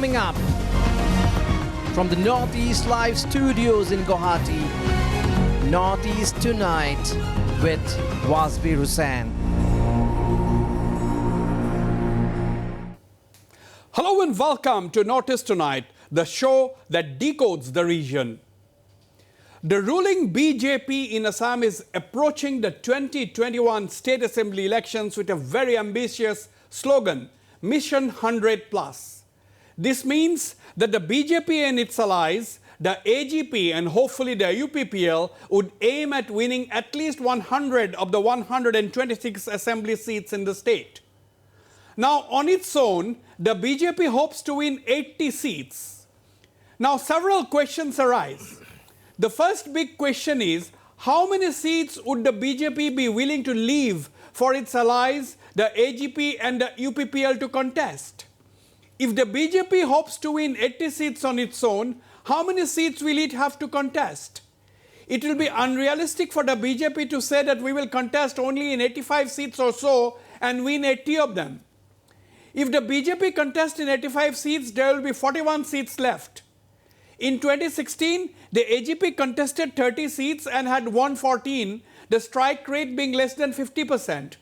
Coming up from the Northeast Live Studios in Guwahati, Northeast Tonight with Wasbir Hussain. Hello and welcome to Northeast Tonight, the show that decodes the region. The ruling BJP in Assam is approaching the 2021 State Assembly elections with a very ambitious slogan, Mission 100+. This means that the BJP and its allies, the AGP and hopefully the UPPL, would aim at winning at least 100 of the 126 assembly seats in the state. Now, on its own, the BJP hopes to win 80 seats. Now, several questions arise. The first big question is, how many seats would the BJP be willing to leave for its allies, the AGP and the UPPL, to contest? If the BJP hopes to win 80 seats on its own, how many seats will it have to contest? It will be unrealistic for the BJP to say that we will contest only in 85 seats or so and win 80 of them. If the BJP contests in 85 seats, there will be 41 seats left. In 2016, the AGP contested 30 seats and had won 14, the strike rate being less than 50%.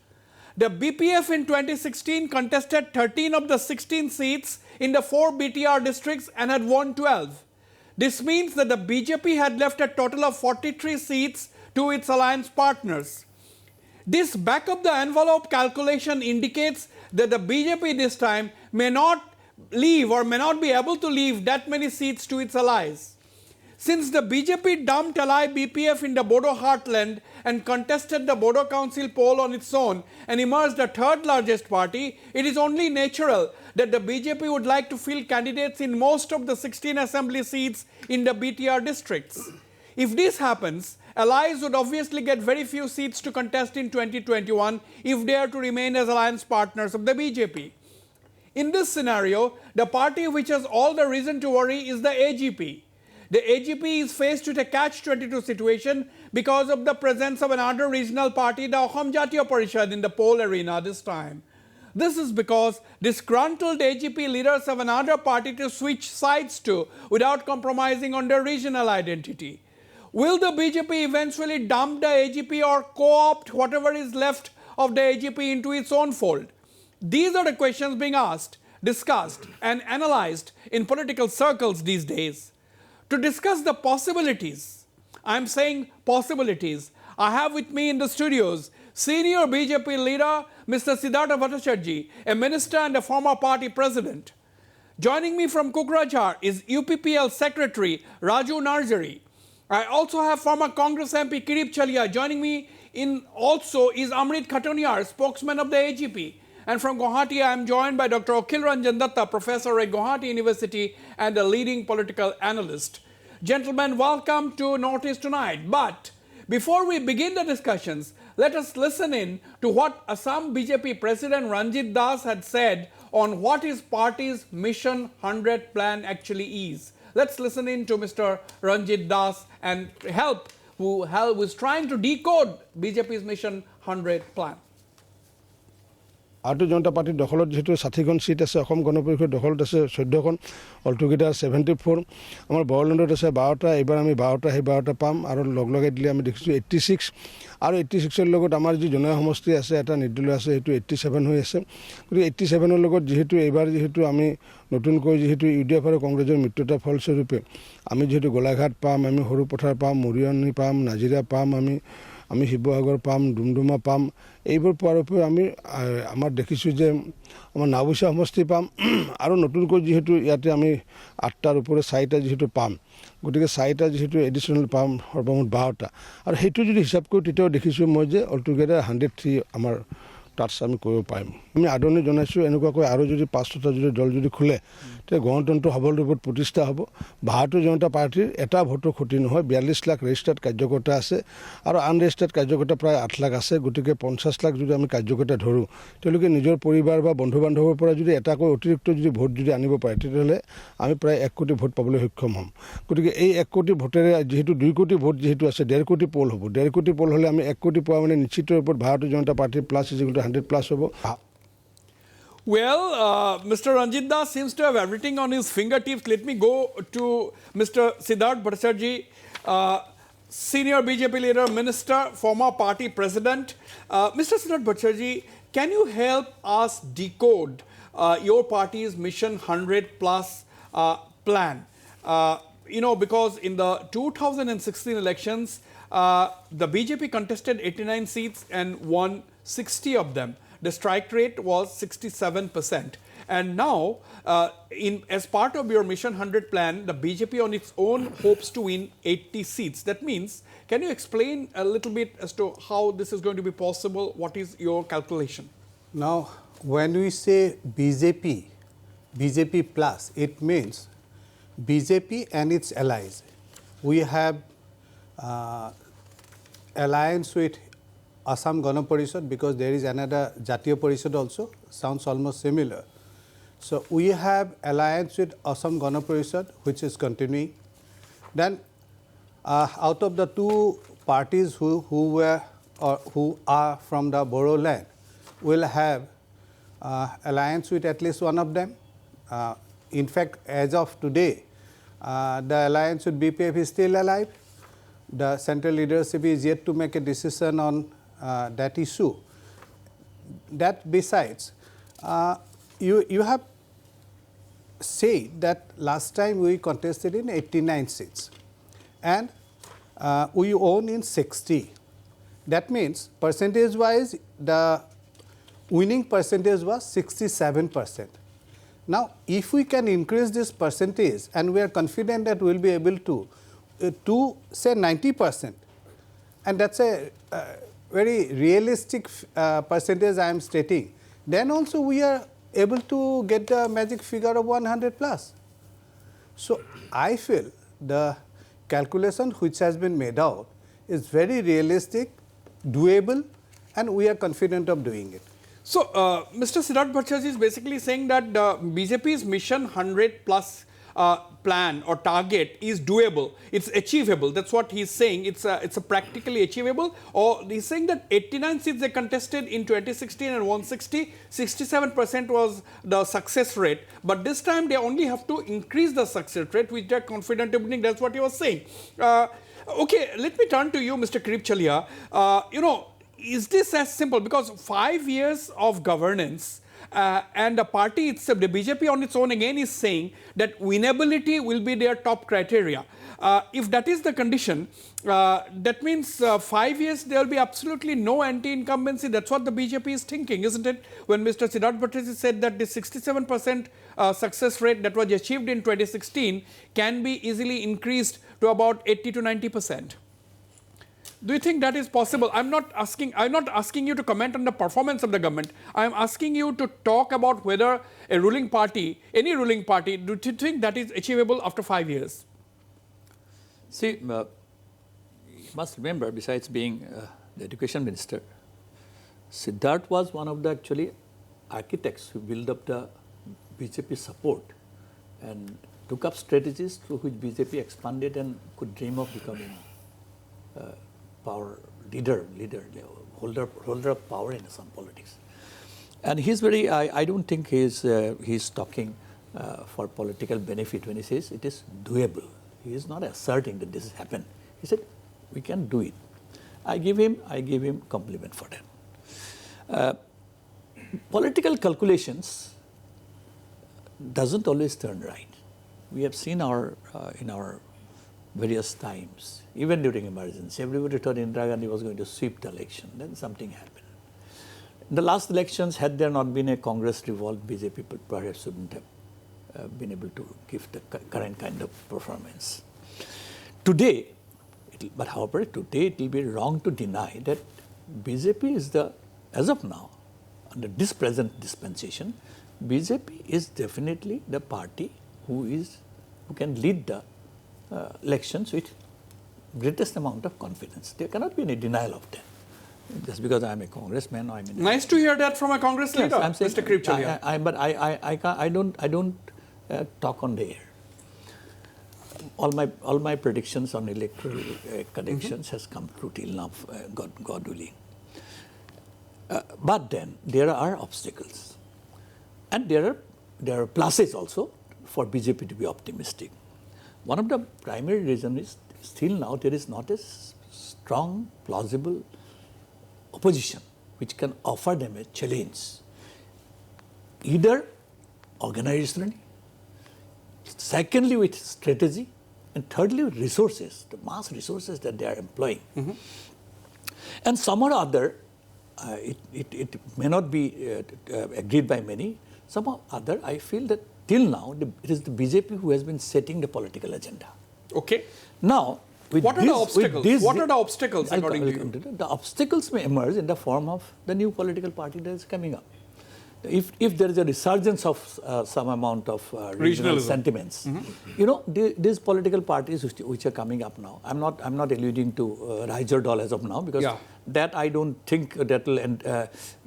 The BPF in 2016 contested 13 of the 16 seats in the 4 BTR districts and had won 12. This means that the BJP had left a total of 43 seats to its alliance partners. This back-of-the-envelope calculation indicates that the BJP this time may not leave or may not be able to leave that many seats to its allies. Since the BJP dumped ally BPF in the Bodo heartland and contested the Bodo Council poll on its own and emerged the third largest party, it is only natural that the BJP would like to field candidates in most of the 16 assembly seats in the BTR districts. If this happens, allies would obviously get very few seats to contest in 2021 if they are to remain as alliance partners of the BJP. In this scenario, the party which has all the reason to worry is the AGP. The AGP is faced with a catch-22 situation because of the presence of another regional party, the Assam Jatiya Parishad, in the poll arena this time. This is because disgruntled AGP leaders have another party to switch sides to without compromising on their regional identity. Will the BJP eventually dump the AGP or co-opt whatever is left of the AGP into its own fold? These are the questions being asked, discussed and analyzed in political circles these days. To discuss the possibilities, I am saying possibilities, I have with me in the studios senior BJP leader Mr. Siddhartha Bhattacharjee, a minister and a former party president. Joining me from Kukrajhar is UPPL Secretary Raju Narjari. I also have former Congress MP Kirip Chalia. Joining me in also is Amrit Khatoniyar, spokesman of the AGP. And from Guwahati, I am joined by Dr. Akhil Ranjan Datta, professor at Guwahati University and a leading political analyst. Gentlemen, welcome to Northeast Tonight. But before we begin the discussions, let us listen in to what Assam BJP President Ranjit Das had said on what his party's Mission 100 plan actually is. Let's listen in to Mr. Ranjit Das and who is trying to decode BJP's Mission 100 plan. Bharatiya Janata Party দখলত যেহেতু 60খন seat আছে অসম গণ পৰিষদ দখলত আছে 14খন অলটুগেদাৰ 74 আমাৰ বড়োলেণ্ডত আছে 12টা এবাৰ আমি 12টা সেই 12টা পাম আৰু লগলগাই দিলে আমি দেখিছো 86 আৰু 86 ৰ লগত আমাৰ যি জনয় সমষ্টি আছে এটা নিৰ্দলীয় আছে এটো 87 হৈ আছে গতিকে 87 ৰ লগত যেহেতু এবাৰ যেহেতু আমি নতুনকৈ যেহেতু ইউডিএফ আৰু কংগ্ৰেছৰ মিত্ৰতা ফলস্বৰূপে আমি যেহেতু গোলাঘাট পাম আমি সৰু পথাৰ পাম মৰিয়নি পাম নাজিৰা পাম আমি শিৱসাগৰ পাম ডুমডুমা পাম এইবোৰ পোৱাৰ উপৰি আমি আমাৰ দেখিছো যে আমাৰ নাওবৈচা সমষ্টি পাম আৰু নতুনকৈ যেহেতু ইয়াতে আমি 8টাৰ ওপৰে 4টা যেহেতু পাম গতিকে 4টা যেহেতু এডিশনাল পাম সৰ্বমুঠ 12টা আৰু সেইটো যদি হিচাপ কৰো তেতিয়াও দেখিছো মই যে অলটুগেদাৰ 103 আমাৰ টাচ আমি কৰিব পাৰিম আমি আদৰণি জনাইছো এনেকুৱাকৈ আৰু যদি 5টা যদি দল যদি খোলে তে গণতন্ত্ৰ সবল ৰূপত প্ৰতিষ্ঠা হ'ব ভাৰতীয় জনতা পাৰ্টিৰ এটা ভোটৰ ক্ষতি নহয় 42 লাখ ৰেজিষ্টাৰ্ড কাৰ্যকৰ্তা আছে আৰু আনৰেজিষ্টাৰ্ড কাৰ্যকৰ্তা প্ৰায় 8 লাখ আছে গতিকে 50 লাখ যদি আমি কাৰ্যকৰ্তা ধৰো তেওঁলোকে নিজৰ পৰিবাৰ বা বন্ধু বান্ধৱৰ পৰা যদি এটাকৈ অতিৰিক্ত যদি ভোট যদি আনিব পাৰে তেতিয়াহ'লে আমি প্ৰায় 1 কোটি ভোট পাবলৈ সক্ষম হ'ম গতিকে এই 1 কোটি ভোটেৰে যেহেতু 2 কোটি ভোট যেহেতু আছে 1.5 কোটি পোল হ'ব 1.5 কোটি পোল হ'লে আমি 1 কোটি পোৱা মানে নিশ্চিত ৰূপত ভাৰতীয় জনতা পাৰ্টিৰ plus is equal to 100 plus হ'ব Well, Mr. Ranjit Das seems to have everything on his fingertips. Let me go to Mr. Siddharth Bhattacharjee, senior BJP leader, minister, former party president. Mr. Siddharth Bhattacharjee, can you help us decode your party's Mission 100 Plus plan? Because in the 2016 elections, the BJP contested 89 seats and won 60 of them. The strike rate was 67%. And now, as part of your Mission 100 plan, the BJP on its own hopes to win 80 seats. That means, can you explain a little bit as to how this is going to be possible? What is your calculation? Now, when we say BJP plus, it means BJP and its allies. We have alliance with Assam Gana Parishad because there is another Jatiya Parishad also, sounds almost similar. So we have alliance with Assam Gana Parishad, which is continuing. Then out of the two parties who are from the Borough land, we'll have alliance with at least one of them. In fact, as of today, the alliance with BPF is still alive. The central leadership is yet to make a decision on that issue. That besides, you have said that last time we contested in 89 seats and we won in 60. That means percentage wise the winning percentage was 67%. Now, if we can increase this percentage and we are confident that we will be able to say 90%, and that's a very realistic percentage I am stating, then also we are able to get the magic figure of 100 plus. So I feel the calculation which has been made out is very realistic, doable, and we are confident of doing it. So, Mr. Siddharth Bhattacharjee is basically saying that BJP's Mission 100 Plus plan or target is doable. It's achievable. That's what he's saying. It's a practically achievable. Or he's saying that 89 seats they contested in 2016 and 160, 67% was the success rate. But this time they only have to increase the success rate, which they're confident of winning. That's what he was saying. Okay, let me turn to you, Mr. Kirip Chalia. Is this as simple? Because 5 years of governance and the party itself, the BJP on its own again is saying that winnability will be their top criteria. If that is the condition, that means 5 years there will be absolutely no anti-incumbency. That's what the BJP is thinking, isn't it? When Mr. Siddharth Bhattacharjee said that the 67% success rate that was achieved in 2016 can be easily increased to about 80 to 90%. Do you think that is possible? I'm not asking you to comment on the performance of the government. I'm asking you to talk about whether a ruling party, any ruling party, do you think that is achievable after 5 years? See, you must remember, besides being the education minister, Siddharth was one of the actually architects who built up the BJP support and took up strategies through which BJP expanded and could dream of becoming power leader, holder of power in Assam politics. And he's very, I don't think he's talking for political benefit when he says it is doable. He is not asserting that this has happened. He said, we can do it. I give him compliment for that. Political calculations doesn't always turn right. We have seen in our various times, even during emergency, everybody thought Indira Gandhi was going to sweep the election. Then something happened. In the last elections, had there not been a Congress-revolved BJP, perhaps wouldn't have been able to give the current kind of performance. Today, however, today it will be wrong to deny that BJP is as of now, under this present dispensation, BJP is definitely the party who can lead the elections with greatest amount of confidence. There cannot be any denial of that. Just because I am a congressman, or I am. Nice to hear that from a Congress leader, I'm saying, Mr. Kirip Chalia. But I don't talk on the air. All my predictions on electoral connections has come true till now, God willing. But then there are obstacles. And there are pluses also for BJP to be optimistic. One of the primary reasons is still now there is not a strong, plausible opposition which can offer them a challenge, either organizationally, secondly with strategy, and thirdly with resources, the mass resources that they are employing. And some or other, it may not be agreed by many, some or other, I feel that till now, it is the BJP who has been setting the political agenda. Okay. Now, what are the obstacles? What are the obstacles according to you? The obstacles may emerge in the form of the new political party that is coming up. If there is a resurgence of some amount of regional sentiments, you know, these political parties which are coming up now, I'm not alluding to rise or fall as of now, because that I don't think that will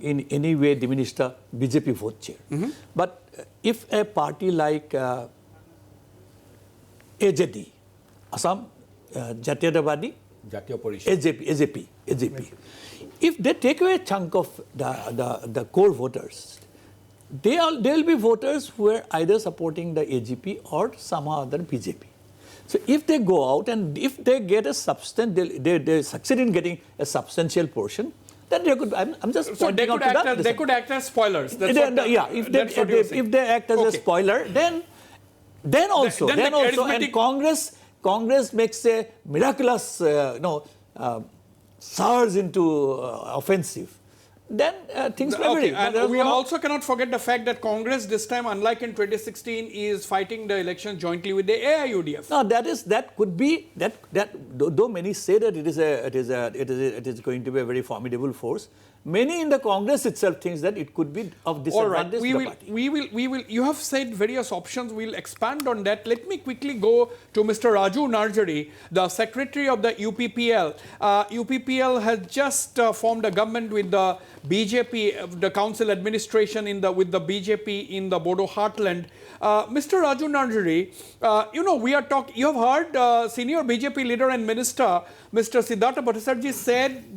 in any way diminish the BJP vote share. But if a party like AJD, Assam Jatiyatavadi, AJP, if they take away a chunk of the core voters, they'll be voters who are either supporting the AGP or some other BJP. So if they go out and if they get a they succeed in getting a substantial portion, then they could. I'm just pointing out that they could act as spoilers. If they act as a spoiler, then also, and Congress makes a miraculous surge into offensive. Then things may vary. And we also cannot forget the fact that Congress this time, unlike in 2016, is fighting the election jointly with the AIUDF. No, that could be that. Though many say that it is going to be a very formidable force, many in the Congress itself thinks that it could be of disadvantage to the party. We will. You have said various options. We'll expand on that. Let me quickly go to Mr. Raju Narjari, the secretary of the UPPL. UPPL has just formed a government with the BJP, the council administration with the BJP in the Bodo heartland. Mr. Raju Narjari, we are talking. You have heard senior BJP leader and minister, Mr. Siddhartha Bhattacharjee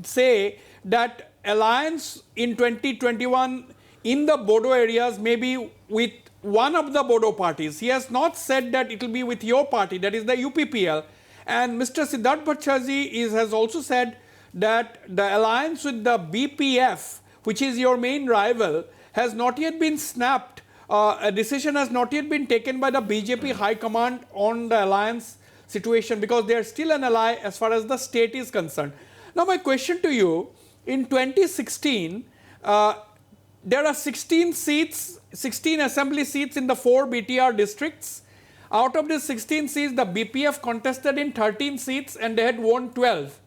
say that alliance in 2021 in the Bodo areas may be with one of the Bodo parties. He has not said that it will be with your party, that is the UPPL. And Mr. Siddhartha Bhattacharjee has also said that the alliance with the BPF, which is your main rival, has not yet been snapped. A decision has not yet been taken by the BJP High Command on the alliance situation, because they are still an ally as far as the state is concerned. Now my question to you, in 2016, there are 16 assembly seats in the 4 BTR districts. Out of these 16 seats, the BPF contested in 13 seats and they had won 12.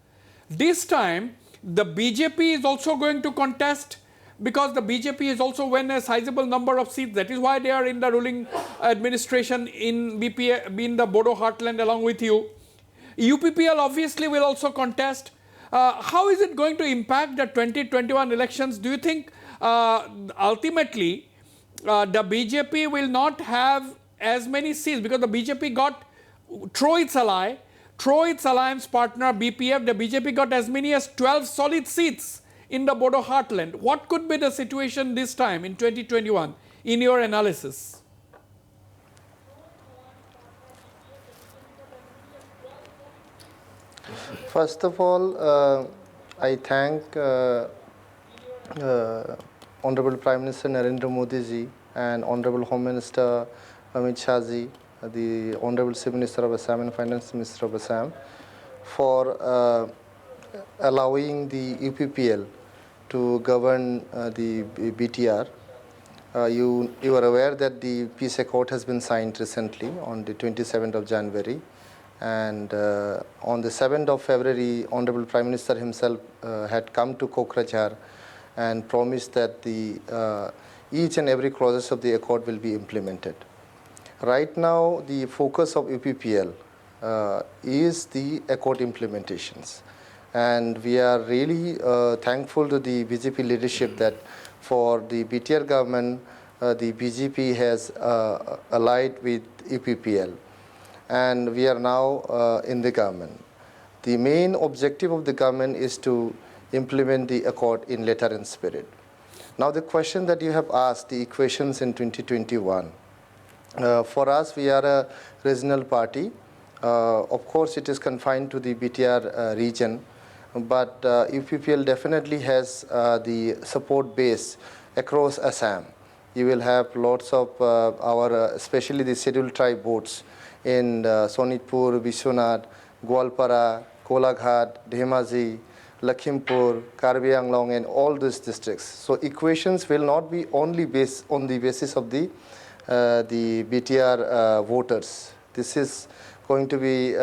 This time, the BJP is also going to contest, because the BJP has also won a sizable number of seats. That is why they are in the ruling administration in the Bodo heartland along with you. UPPL obviously will also contest. How is it going to impact the 2021 elections? Do you think ultimately the BJP will not have as many seats, because the BJP got through its alliance partner BPF, the BJP got as many as 12 solid seats in the Bodo heartland. What could be the situation this time in 2021 in your analysis? First of all, I thank Honorable Prime Minister Narendra Modi ji and Honorable Home Minister Amit Shah ji, the Honorable Chief Minister of Assam and Finance Minister of Assam, for allowing the UPPL to govern the BTR. You are aware that the peace accord has been signed recently on the 27th of January. And on the 7th of February, Honorable Prime Minister himself had come to Kokrajhar and promised that each and every clauses of the accord will be implemented. Right now, the focus of UPPL is the accord implementations. And we are really thankful to the BJP leadership that for the BTR government, the BJP has allied with UPPL. And we are now in the government. The main objective of the government is to implement the accord in letter and spirit. Now the question that you have asked, the equations in 2021. For us, we are a regional party. Of course, it is confined to the BTR region, but UPPL definitely has the support base across Assam. You will have lots of especially the scheduled tribe votes in Sonitpur, Bishwanath, Gwalpara, Kolaghat, Dhemaji, Lakhimpur, Karbi Anglong, and all these districts. So equations will not be only based on the basis of the BTR voters. This is going to be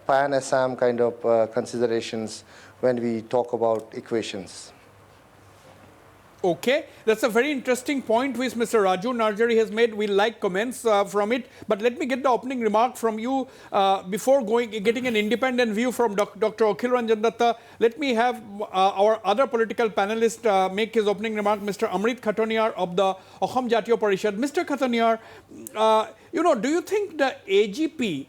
pan-Assam kind of considerations when we talk about equations. Okay, that's a very interesting point which Mr. Raju Narjari has made. We'll like comments from it. But let me get the opening remark from you before getting an independent view from Dr. Akhil Ranjan Datta. Let me have our other political panelist make his opening remark, Mr. Amrit Khatoniyar of the Assam Jatiya Parishad. Mr. Khatoniyar, do you think the AJP,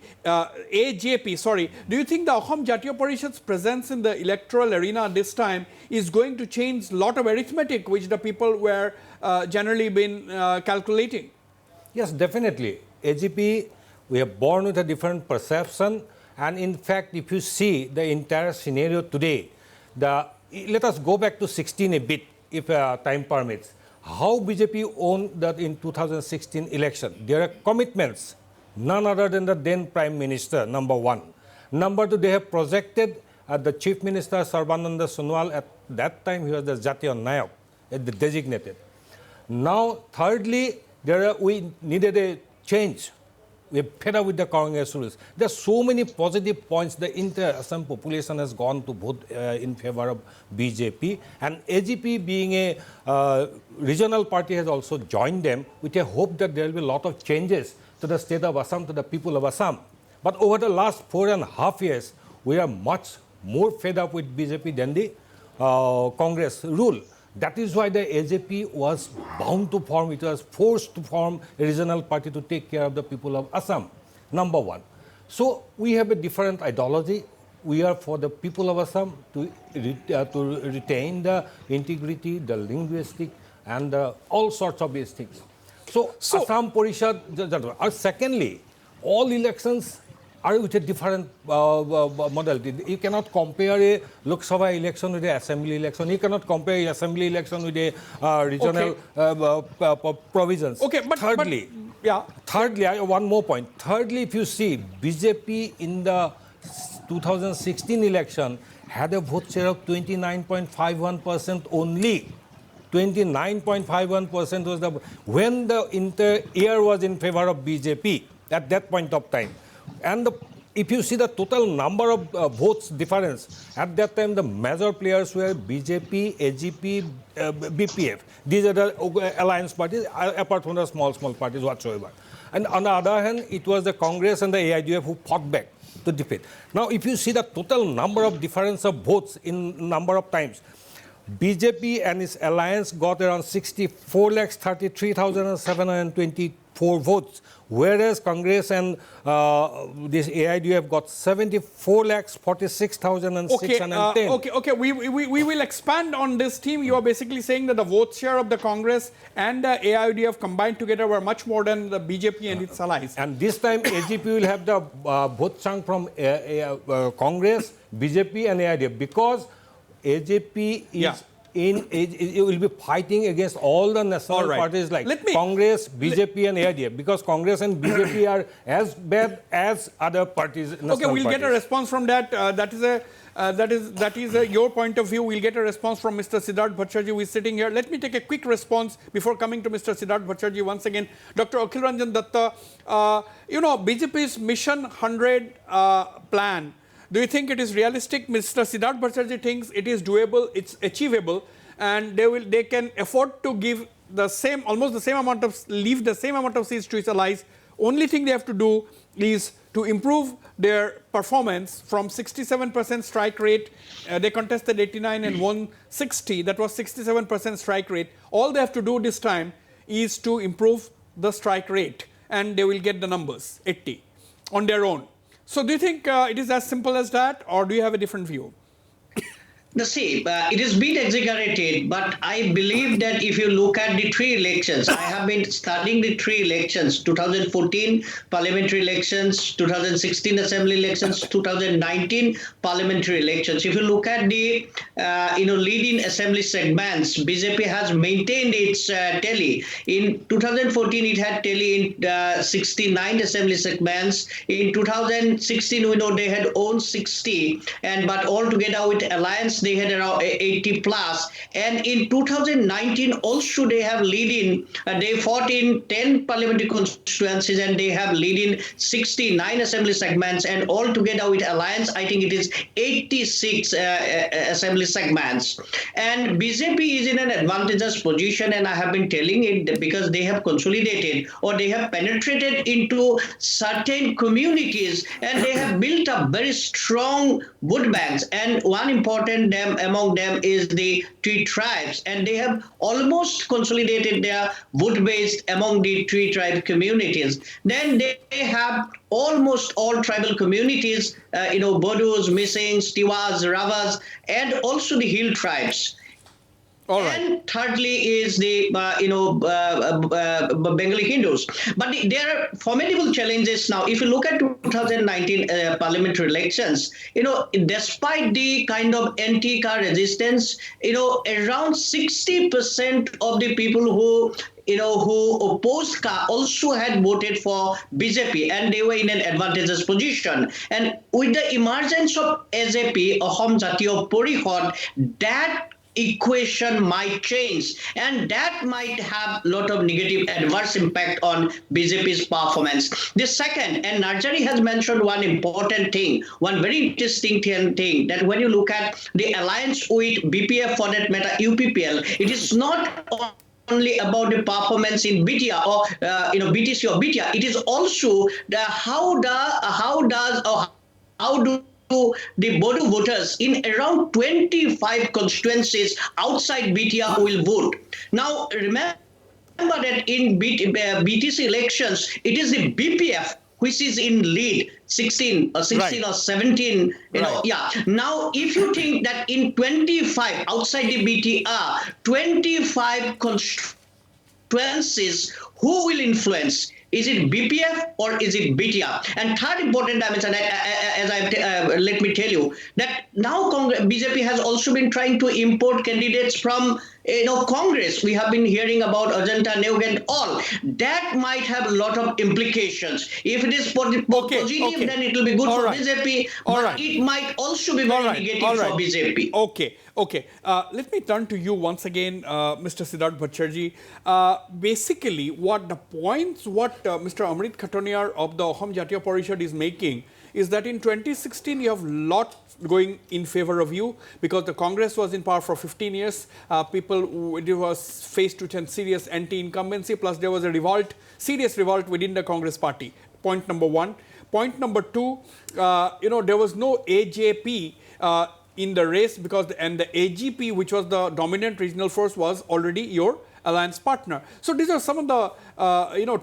do you think the Assam Jatiya Parishad's presence in the electoral arena this time is going to change a lot of arithmetic which the people were generally been calculating? Yes, definitely. AGP, we are born with a different perception, and in fact, if you see the entire scenario today, let us go back to 16 a bit, if time permits. How BJP won that in 2016 election? There are commitments, none other than the then Prime Minister, number one. Number two, they have projected the Chief Minister Sarbananda Sonowal. At that time, he was the Jatiya Nayak, the designated. Now, thirdly, we needed a change. We're fed up with the Congress rules. There are so many positive points. The entire Assam population has gone to vote in favor of BJP. And AGP, being a regional party, has also joined them with a hope that there will be a lot of changes to the state of Assam, to the people of Assam. But over the last 4.5 years, we are much more fed up with BJP than the Congress rule. That is why the AJP was bound to form, it was forced to form a regional party to take care of the people of Assam, number one. So we have a different ideology. We are for the people of Assam to retain the integrity, the linguistic, and all sorts of these things. So Assam Parishad, secondly, all elections are with a different modality. You cannot compare a Lok Sabha election with an assembly election. You cannot compare an assembly election with a regional provisions. Okay, but thirdly, one more point. Thirdly, if you see, BJP in the 2016 election had a vote share of 29.51% only. 29.51% was the when the entire year was in favor of BJP at that point of time. And if you see the total number of votes difference, at that time the major players were BJP, AGP, BPF. These are the alliance parties, apart from the small parties whatsoever. And on the other hand, it was the Congress and the AIDF who fought back to defeat. Now, if you see the total number of difference of votes in number of times, BJP and its alliance got around 64,33,724 votes, whereas Congress and this AIDF got 74,46,610. Okay. We will expand on this theme. You are basically saying that the vote share of the Congress and the AIDF combined together were much more than the BJP and its allies. And this time AGP will have the vote chunk from Congress, BJP and AIDF, because AJP is it will be fighting against all the national parties like Congress, BJP and AIDF, because Congress and BJP are as bad as other parties. Okay, we'll get a response from that. That is your point of view. We'll get a response from Mr. Siddharth Bhattacharjee, who is sitting here. Let me take a quick response before coming to Mr. Siddharth Bhattacharjee once again. Dr. Akhil Ranjan Datta, BJP's Mission 100 plan. Do you think it is realistic? Mr. Siddharth Bhattacharjee thinks it is doable, it's achievable, and they can afford to give leave the same amount of seats to its allies. Only thing they have to do is to improve their performance from 67% strike rate. They contested 89 and won 60. That was 67% strike rate. All they have to do this time is to improve the strike rate, and they will get the numbers, 80, on their own. So do you think it is as simple as that, or do you have a different view? It is bit exaggerated, but I believe that if you look at the three elections, I have been studying the three elections: 2014 parliamentary elections, 2016 assembly elections, 2019 parliamentary elections. If you look at the leading assembly segments, BJP has maintained its tally. In 2014, it had tally in 69 assembly segments. In 2016, we know they had owned 60, and but altogether with alliance they had around 80 plus. And in 2019 also they have leading, they fought in 10 parliamentary constituencies and they have leading 69 assembly segments, and altogether with alliance I think it is 86 assembly segments. And BJP is in an advantageous position, and I have been telling it because they have consolidated or they have penetrated into certain communities and they have built up very strong vote banks, and one important among them is the tree tribes, and they have almost consolidated their vote base among the tree tribe communities. Then they have almost all tribal communities, Bodus, Missings, Tiwas, Ravas, and also the hill tribes. All right. And thirdly is the Bengali Hindus. But there are formidable challenges now. If you look at 2019 parliamentary elections, despite the kind of anti-car resistance, around 60% of the people who opposed car also had voted for BJP, and they were in an advantageous position. And with the emergence of AJP, Ahom Jatiyo Porishod, that equation might change, and that might have a lot of negative adverse impact on BJP's performance. The second, and Narjari has mentioned one important thing, one very interesting thing, that when you look at the alliance with BPF, for that matter UPPL, it is not only about the performance in BTR or BTC or BTR. It is also the how do the Bodo voters in around 25 constituencies outside BTR will vote. Now, remember that in BTC elections, it is the BPF which is in lead, 16 or 17, Now, if you think that in 25 outside the BTR, 25 constituencies, who will influence? Is it BPF or is it BTR? And third important dimension, let me tell you, that now BJP has also been trying to import candidates from Congress. We have been hearing about Ajanta, Neog and all. That might have a lot of implications. If it is positive, then it will be good for BJP, but it might also be very negative for BJP. Okay. Let me turn to you once again, Mr. Siddharth Bhattacharjee. Basically, what Mr. Amrit Khatoniyar of the Ahom Jatiyo Porishad is making is that in 2016 you have lot going in favor of you because the Congress was in power for 15 years. It was faced with a serious anti-incumbency, plus there was a serious revolt within the Congress party. Point number one. Point number two, there was no AJP in the race because the AGP, which was the dominant regional force, was already your alliance partner. So these are some of the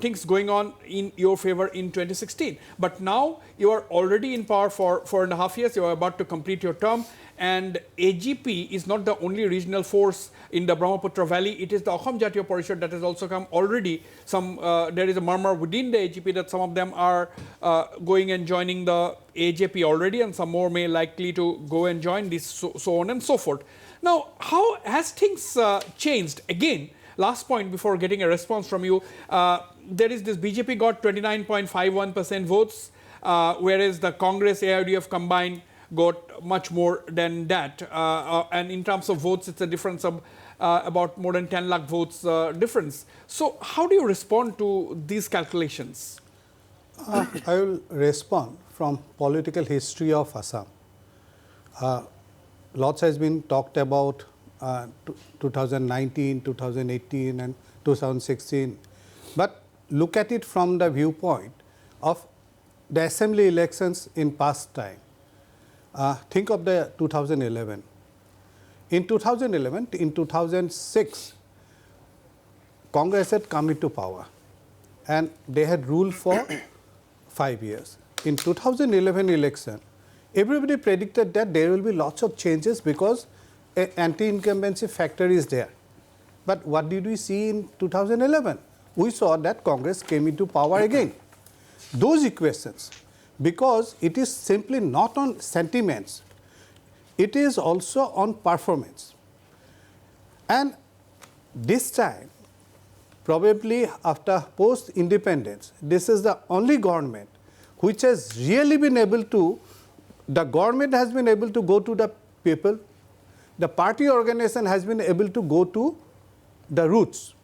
things going on in your favor in 2016. But now you are already in power for 4.5 years. You are about to complete your term, and AGP is not the only regional force in the Brahmaputra Valley. It is the Ahom Jatiyo Porishad that has also come already. There is a murmur within the AGP that some of them are going and joining the AJP already, and some more may likely to go and join this, so on and so forth. Now, how has things changed? Again, last point before getting a response from you, there is this BJP got 29.51% votes, whereas the Congress AIDF combined got much more than that. And in terms of votes, it's a difference of about more than 10 lakh votes difference. So how do you respond to these calculations? I will respond from political history of Assam. Lots has been talked about 2019, 2018 and 2016. But look at it from the viewpoint of the assembly elections in past time. Think of the 2011. In 2011, in 2006, Congress had come into power and they had ruled for 5 years. In 2011 election, everybody predicted that there will be lots of changes because anti-incumbency factor is there. But what did we see in 2011? We saw that Congress came into power again. Those equations, because it is simply not on sentiments, it is also on performance. And this time, probably after post-independence, this is the only government which has really been able to, the government has been able to go to the people, the party organization has been able to go to the roots.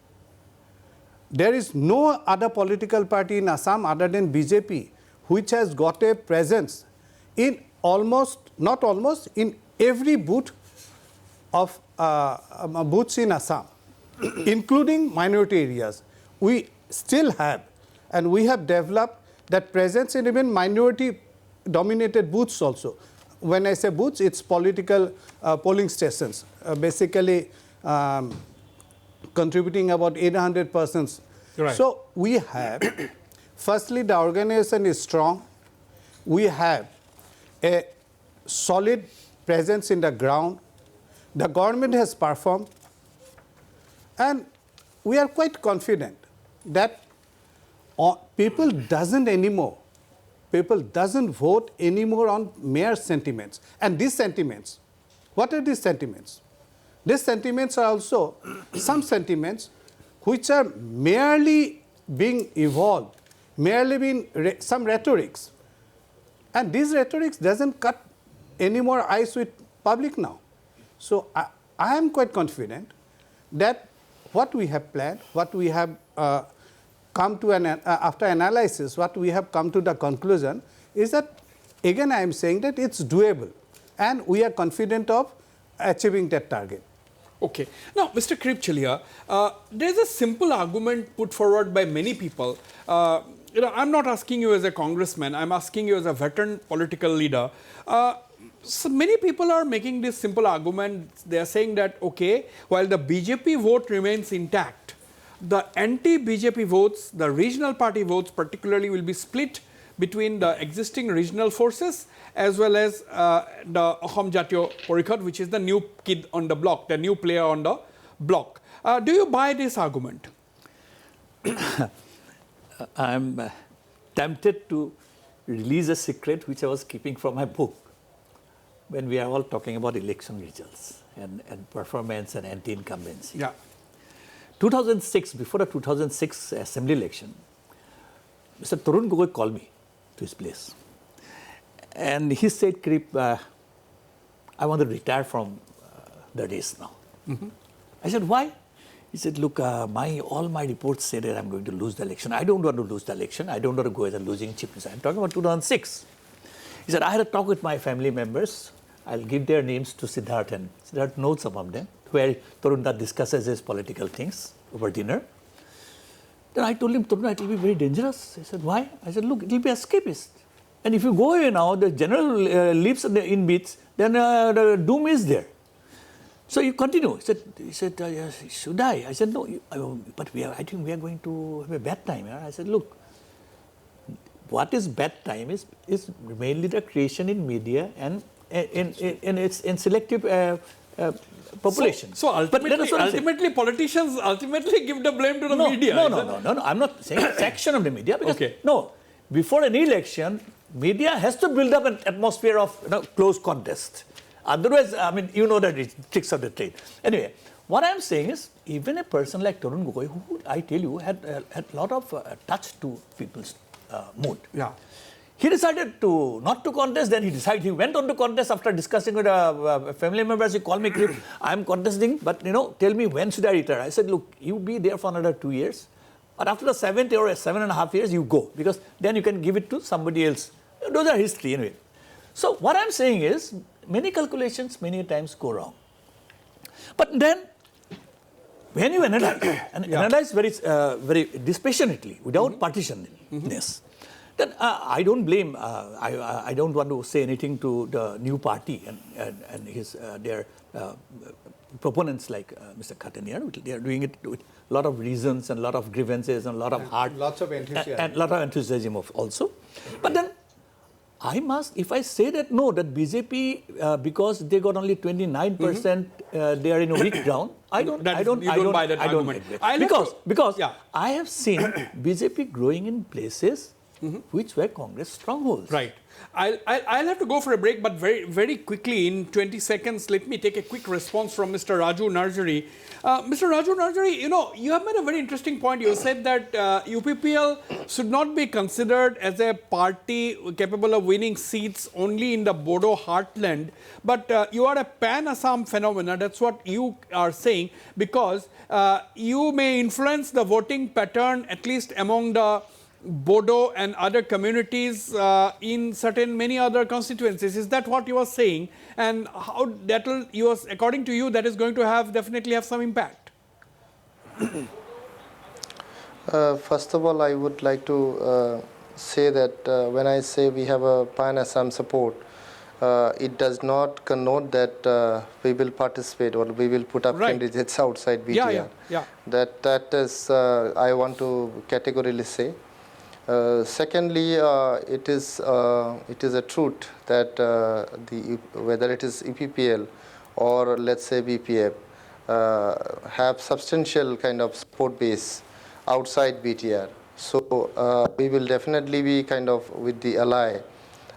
There is no other political party in Assam other than BJP which has got a presence in in every booth of booths in Assam, including minority areas. We still have, and we have developed that presence in even minority-dominated booths also. When I say booths, it's political polling stations, basically contributing about 800 persons. Right. So we have, firstly, the organization is strong. We have a solid presence in the ground. The government has performed. And we are quite confident that people doesn't vote anymore on mere sentiments. And these sentiments, what are these sentiments? These sentiments are also some sentiments which are merely being evolved, merely being some rhetorics. And these rhetorics doesn't cut any more ice with public now. So I am quite confident that what we have planned, what we have come to, after analysis, what we have come to the conclusion is that, again I am saying that it's doable and we are confident of achieving that target. Okay. Now, Mr. Kripchalia, there's a simple argument put forward by many people. I'm not asking you as a congressman, I'm asking you as a veteran political leader. So many people are making this simple argument. They are saying that, okay, while the BJP vote remains intact, the anti-BJP votes, the regional party votes particularly, will be split between the existing regional forces as well as the Assam Jatiyo Pariষদ, which is the new kid on the block, the new player on the block. Do you buy this argument? I'm tempted to release a secret which I was keeping from my book when we are all talking about election results and performance and anti-incumbency. Yeah. 2006, before the 2006 assembly election, Mr. Tarun Gogoi called me to his place. And he said, Krip, I want to retire from the race now. Mm-hmm. I said, why? He said, look, all my reports say that I'm going to lose the election. I don't want to lose the election. I don't want to go as a losing chief minister. I'm talking about 2006. He said, I had a talk with my family members. I'll give their names to Siddharth, and Siddharth knows some of them, where Tarun discusses his political things over dinner. Then I told him, Tarun, it will be very dangerous. He said, why? I said, look, it will be escapist. And if you go away now, the general lives in bits, then the doom is there. So you continue. He said, should I? I said, no, but I think we are going to have a bad time. I said, look, what is bad time is mainly the creation in media and in selective population. So ultimately politicians give the blame to the media. No. I'm not saying it's action of the media, because no, before an election, media has to build up an atmosphere of close contest. Otherwise, I mean, you know the tricks of the trade. Anyway, what I'm saying is, even a person like Tarun Gogoi, who I tell you had a lot of touch to people's mood. Yeah. He decided not to contest. Then he went on to contest after discussing with family members. He called me, Krip, I'm contesting, but tell me when should I retire? I said, look, you be there for another 2 years, but after the 7th or 7.5 years, you go, because then you can give it to somebody else. Those are history anyway. So what I'm saying is, many calculations many times go wrong. But then, when you analyze, analyze very dispassionately, without partitionedness, then I don't blame, I don't want to say anything to the new party and their proponents like Mr. Khataniar. They are doing it with a lot of reasons and a lot of grievances and a lot of heart. Lots of enthusiasm. And a lot of enthusiasm also. But then, if I say that no, that BJP, because they got only 29%, they are in a weak ground, I don't buy that argument. Agree. Because I have seen BJP growing in places which were Congress strongholds. Right. I'll have to go for a break, but very, very quickly, in 20 seconds, let me take a quick response from Mr. Raju Narjari. Mr. Raju Narjari, you have made a very interesting point. You said that UPPL should not be considered as a party capable of winning seats only in the Bodo heartland, but you are a pan-Assam phenomena. That's what you are saying, because you may influence the voting pattern, at least among the Bodo and other communities in many other constituencies. Is that what you are saying? And how that will, according to you, that is going to definitely have some impact? First of all, I would like to say that when I say we have a pan-Assam support, it does not connote that we will participate or we will put up candidates outside BTR. That is, I want to categorically say. Secondly, it is a truth that whether it is UPPL or let's say BPF have substantial kind of support base outside BTR. So we will definitely be kind of with the ally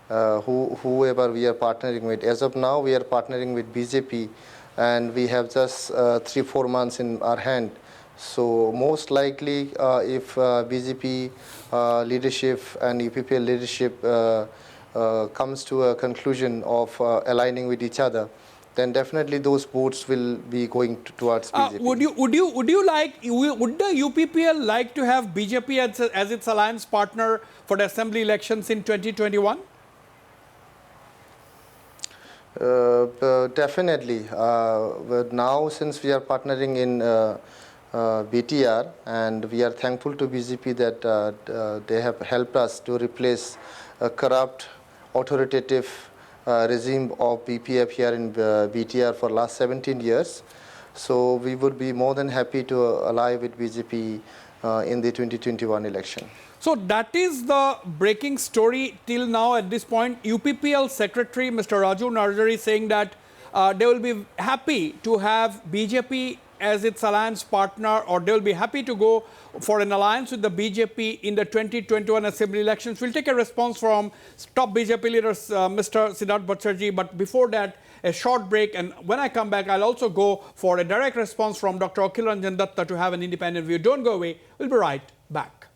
whoever we are partnering with. As of now, we are partnering with BJP, and we have just 3-4 months in our hand. So most likely, if BJP leadership and UPPL leadership comes to a conclusion of aligning with each other, then definitely those votes will be going towards BJP. Would the UPPL like to have BJP as its alliance partner for the assembly elections in 2021? Definitely. But now, since we are partnering in BTR, and we are thankful to BJP that they have helped us to replace a corrupt, authoritative regime of BPF here in BTR for last 17 years. So we would be more than happy to ally with BJP in the 2021 election. So that is the breaking story till now at this point. UPPL Secretary Mr. Raju Narjari saying that they will be happy to have BJP as its alliance partner, or they will be happy to go for an alliance with the BJP in the 2021 assembly elections. We'll take a response from top BJP leaders, Mr. Siddharth Bhattacharjee, but before that, a short break, and when I come back, I'll also go for a direct response from Dr. Akhil Ranjan Datta to have an independent view. Don't go away. We'll be right back.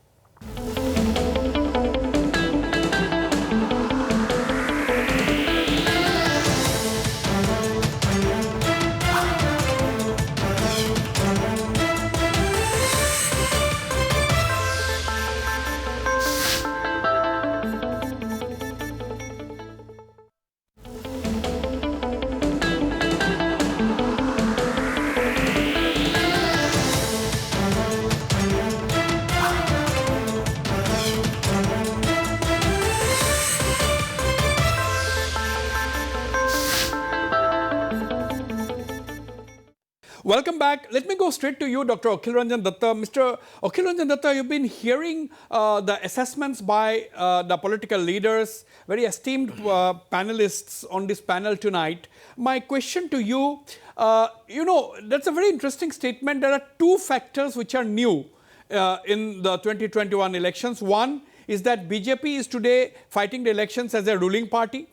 Welcome back. Let me go straight to you, Dr. Akhil Ranjan Datta. Mr. Akhil Ranjan Datta, you've been hearing the assessments by the political leaders, very esteemed panelists on this panel tonight. My question to you, that's a very interesting statement. There are two factors which are new in the 2021 elections. One is that BJP is today fighting the elections as a ruling party,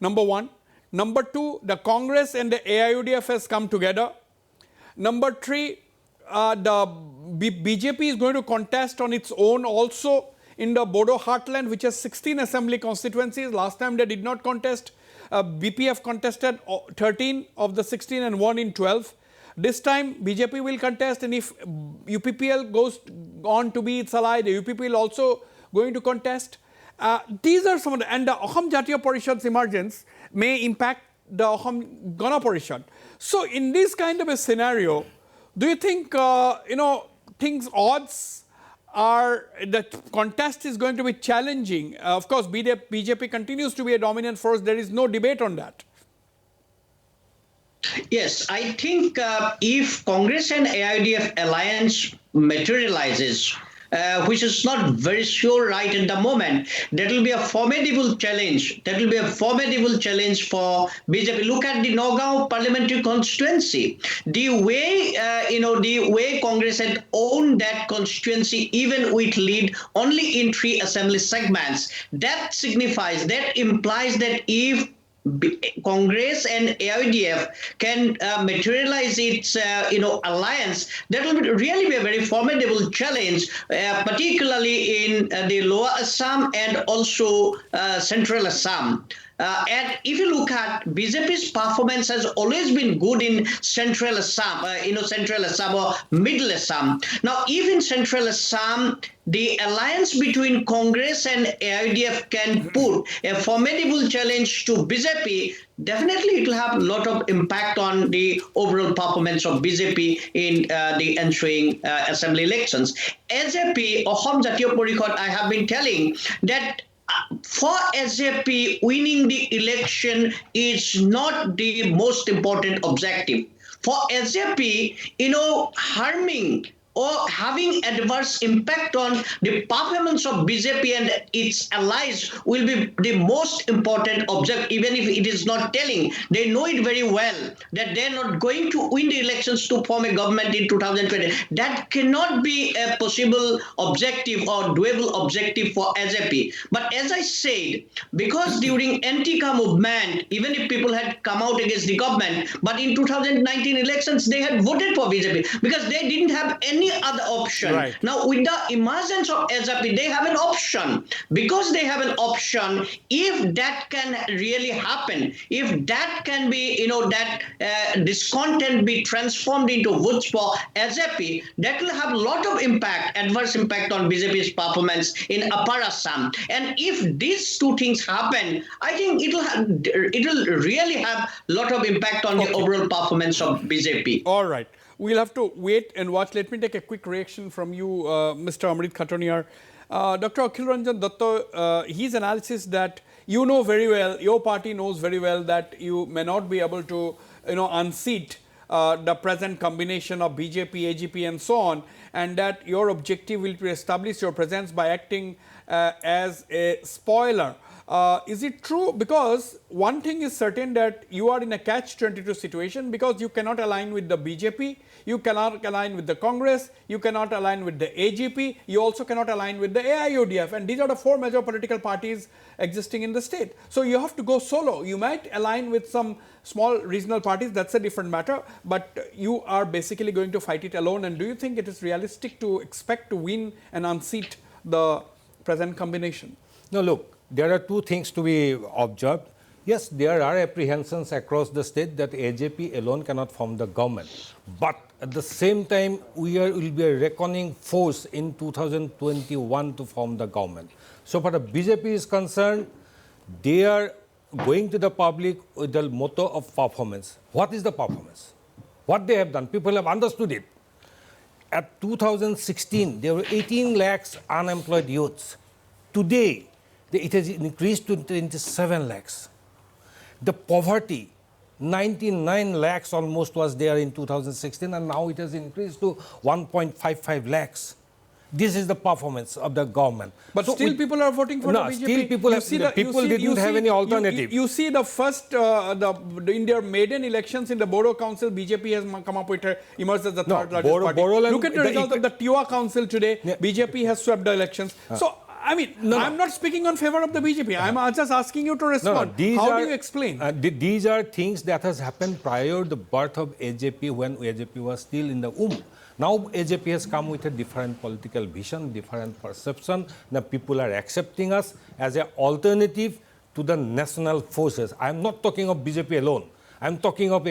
number one. Number two, the Congress and the AIUDF has come together. Number three, the BJP is going to contest on its own also in the Bodo heartland, which has 16 assembly constituencies. Last time they did not contest. BPF contested 13 of the 16 and won in 12. This time BJP will contest, and if UPPL goes on to be its ally, the UPPL also going to contest. These are some of the, and the Assam Jatiya Parishad's emergence may impact the Assam Gana Parishad. So in this kind of a scenario, do you think, odds are, the contest is going to be challenging? Of course, BJP continues to be a dominant force. There is no debate on that. Yes, I think if Congress and AIUDF alliance materializes, which is not very sure right at the moment. That will be a formidable challenge. That will be a formidable challenge for BJP. Look at the Nagaon parliamentary constituency. The way, the way Congress had owned that constituency, even with lead only in 3 assembly segments, that signifies, that implies that if Congress and AIDF can materialize its alliance, that will really be a very formidable challenge, particularly in the lower Assam and also central Assam. And if you look at BJP's performance has always been good in central Assam, central Assam or middle Assam. Now, even central Assam, the alliance between Congress and AIDF can put a formidable challenge to BJP. Definitely, it will have a lot of impact on the overall performance of BJP in the ensuing assembly elections. AJP, Assam Jatiya Pariষদ, I have been telling that for SJP, winning the election is not the most important objective. For SJP, harming or having adverse impact on the performance of BJP and its allies will be the most important object, even if it is not telling. They know it very well that they're not going to win the elections to form a government in 2020. That cannot be a possible objective or doable objective for SJP. But as I said, because during Anti-Ka movement, even if people had come out against the government, but in 2019 elections, they had voted for BJP because they didn't have any other option. Right. Now, with the emergence of SJP, they have an option. Because they have an option, if that can really happen, if that can be, discontent be transformed into votes for SJP, that will have a lot of impact, adverse impact on BJP's performance in Upper Assam. And if these two things happen, I think it will really have a lot of impact on the overall performance of BJP. All right. We'll have to wait and watch. Let me take a quick reaction from you, Mr. Amrit Khatoniyar. Dr. Akhil Ranjan Datta, his analysis that you know very well, your party knows very well that you may not be able to, unseat the present combination of BJP, AGP and so on, and that your objective will be to establish your presence by acting as a spoiler. Is it true? Because one thing is certain that you are in a catch-22 situation because you cannot align with the BJP, you cannot align with the Congress, you cannot align with the AGP, you also cannot align with the AIODF, and these are the 4 major political parties existing in the state. So you have to go solo. You might align with some small regional parties, that's a different matter, but you are basically going to fight it alone. And do you think it is realistic to expect to win and unseat the present combination? No, look. There are 2 things to be observed. Yes, there are apprehensions across the state that AJP alone cannot form the government. But at the same time, will be a reckoning force in 2021 to form the government. So far, the BJP is concerned, they are going to the public with the motto of performance. What is the performance? What they have done? People have understood it. At 2016, there were 18 lakhs unemployed youths. Today, it has increased to 27 lakhs. The poverty, 99 lakhs almost was there in 2016, and now it has increased to 1.55 lakhs. This is the performance of the government. But so still people are voting for the BJP. Still people didn't have any alternative. You see the first, in their maiden elections in the Bodo Council, BJP has come up with emerged as the third largest party. Look at the result of the Tiwa Council today. Yeah. BJP has swept the elections. So, I mean, I'm not speaking on favor of the BJP. I'm just asking you to respond. How do you explain? These are things that has happened prior to the birth of AJP, when AJP was still in the womb. Now AJP has come with a different political vision, different perception. Now people are accepting us as an alternative to the national forces. I'm not talking of BJP alone. I'm talking of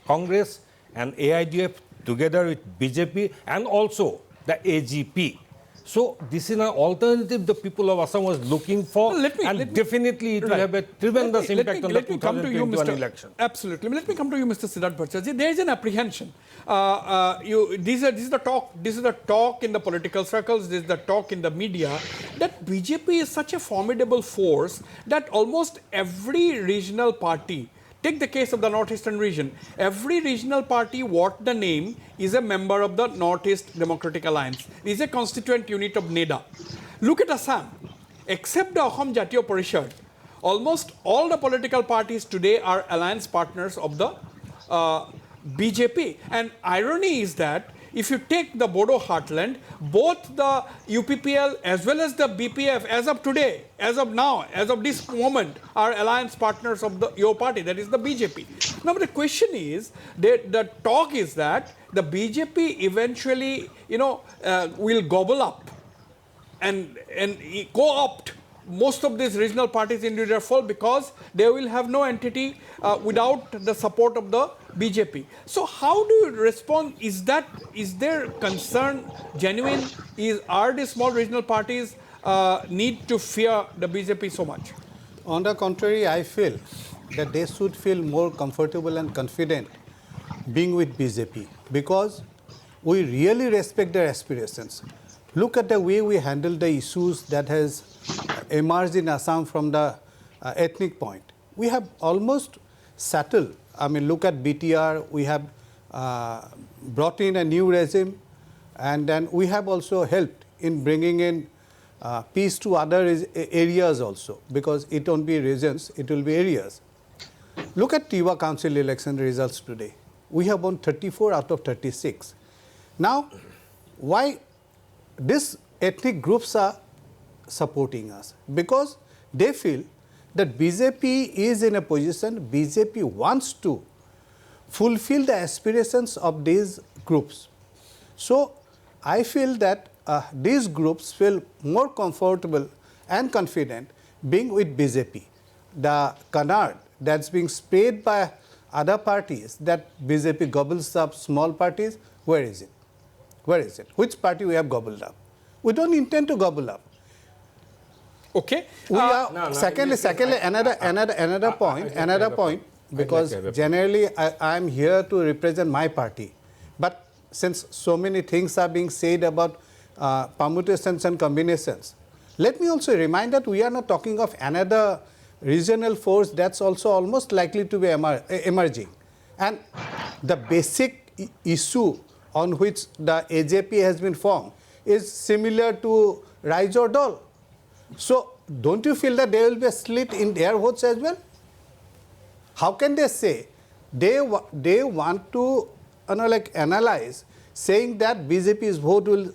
Congress and AIDF together with BJP and also the AGP. So this is an alternative the people of Assam was looking for, definitely it will have a tremendous impact on the 2021 election. Absolutely. Let me come to you, Mr. Siddharth Bhattacharjee. There is an apprehension. This is the talk in the political circles, this is the talk in the media, that BJP is such a formidable force that almost every regional party take the case of the Northeastern region. Every regional party, what the name, is a member of the Northeast Democratic Alliance. It is a constituent unit of NEDA. Look at Assam. Except the Assam Jatiyo Parishad, almost all the political parties today are alliance partners of the BJP. And irony is that if you take the Bodo heartland, both the UPPL as well as the BPF, as of today, as of now, as of this moment, are alliance partners of your party, that is the BJP. Now, the question is, the talk is that the BJP eventually, will gobble up and co-opt most of these regional parties into their fold because they will have no entity without the support of the BJP. So how do you respond? Is their concern genuine? Are the small regional parties need to fear the BJP so much? On the contrary, I feel that they should feel more comfortable and confident being with BJP because we really respect their aspirations. Look at the way we handle the issues that has emerged in Assam from the ethnic point. We have almost settled. I mean, look at BTR. We have brought in a new regime, and then we have also helped in bringing in peace to other areas also, because it won't be regions, it will be areas. Look at Tiwa Council election results today. We have won 34 out of 36. Now, why these ethnic groups are supporting us? Because they feel that BJP is in a position, BJP wants to fulfill the aspirations of these groups. So I feel that these groups feel more comfortable and confident being with BJP. The canard that's being sprayed by other parties, that BJP gobbles up small parties, where is it? Where is it? Which party we have gobbled up? We don't intend to gobble up. Okay. We are, secondly, another point, because generally I am here to represent my party. But since so many things are being said about permutations and combinations, let me also remind that we are not talking of another regional force that's also almost likely to be emerging. And the basic issue on which the AJP has been formed is similar to Rise or Dol. So don't you feel that there will be a split in their votes as well? How can they say they want to analyze, saying that BJP's vote will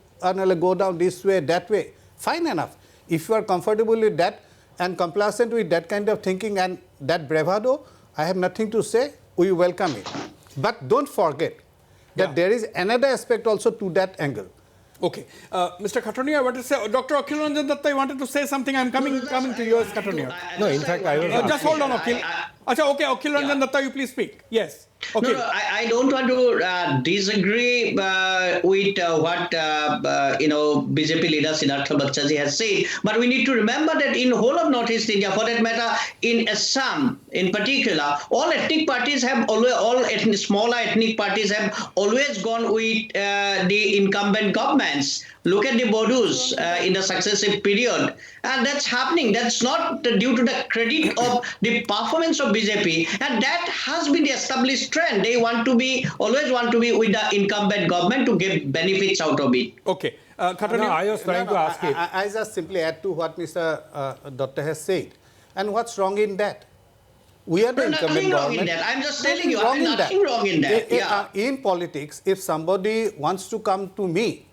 go down this way, that way? Fine enough. If you are comfortable with that and complacent with that kind of thinking and that bravado, I have nothing to say. We welcome it. But don't forget that there is another aspect also to that angle. Okay. Mr. Khatania, I want to say, Dr. Akhil Ranjan Datta, you wanted to say something. I'm coming to you as Khatania. No, in fact, I was... just hold on, Akhil. Okay, Akhil Ranjan Datta, you please speak. Yes. Okay. No, I don't want to disagree with what BJP leader Siddhartha Bachchaji has said, but we need to remember that in whole of Northeast India, for that matter, in Assam in particular, all ethnic parties have always, smaller ethnic parties have always gone with the incumbent governments. Look at the Bodus in the successive period. And that's happening. That's not due to the credit of the performance of BJP. And that has been the established trend. They always want to be with the incumbent government to get benefits out of it. Okay. No, I was trying to ask it. I just simply add to what Mr. Datta has said. And what's wrong in that? We are the incumbent government. Nothing wrong in that. I'm just telling you, nothing wrong in that. In politics, if somebody wants to come to me,